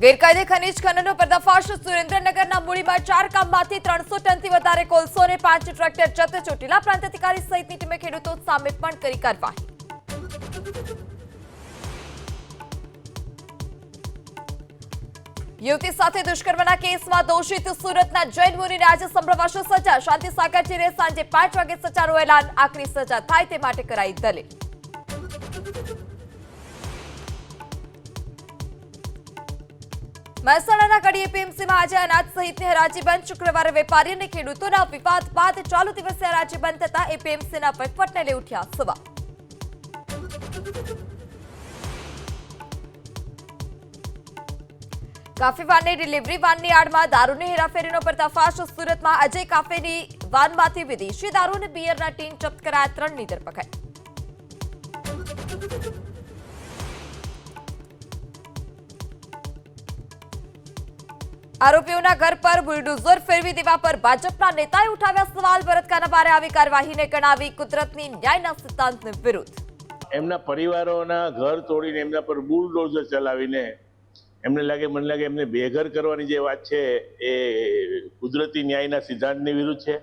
ગેરકાયદે ખનીજ ખનનનો પર્દાફાશ સુરેન્દ્રનગરના મૂળીમાં 4 કામમાંથી 300 ટનથી વધારે કોલસો અને 5 ટ્રેક્ટર જપ્ત. ચોટીલા પ્રાંત અધિકારી સહિતની ટીમે ખેડૂતો સામે પણ કરી કાર્યવાહી. યુવતી સાથે દુષ્કર્મના કેસમાં દોષિત સુરતના જૈન મુનિને આજે સંભળાવશે સજા. શાંતિ સાગર ચીરે સાંજે 5 વાગે સજાનું એલાન. આખરી સજા થાય તે માટે કરાઈ દલીલ. મહેસાણાના કડી એપીએમસીમાં આજે અનાજ સહિતની હરાજી બંધ. શુક્રવારે વેપારી અને ખેડૂતોના વિવાદ બાદ ચાલુ દિવસે હરાજી બંધ થતા એપીએમસીના વહીવટને લઈ ઉઠ્યા સવાલ. કાફી વાનની ડિલિવરી વાનની આડમાં દારૂની હેરાફેરીનો પર્દાફાશ. સુરતમાં અજય કાફેની વાનમાંથી વિદેશી દારૂ અને બિયરના ટીન જપ્ત કરાયા. 3ની ધરપકડ. આરોપીઓના ઘર પર બુલડોઝર ફેરવી દેવા પર ભાજપના નેતાએ ઉઠાવ્યા સવાલ. ભરત કાનાબારે આવી કાર્યવાહીને ગણાવી કુદરતની ન્યાયના સિદ્ધાંતને વિરુદ્ધ. એમના પરિવારોના ઘર તોડીને એમના પર બુલડોઝર ચલાવીને મને લાગે એમને બેઘર કરવાની જે વાત છે એ કુદરતી ન્યાયના સિદ્ધાંતની વિરુદ્ધ છે.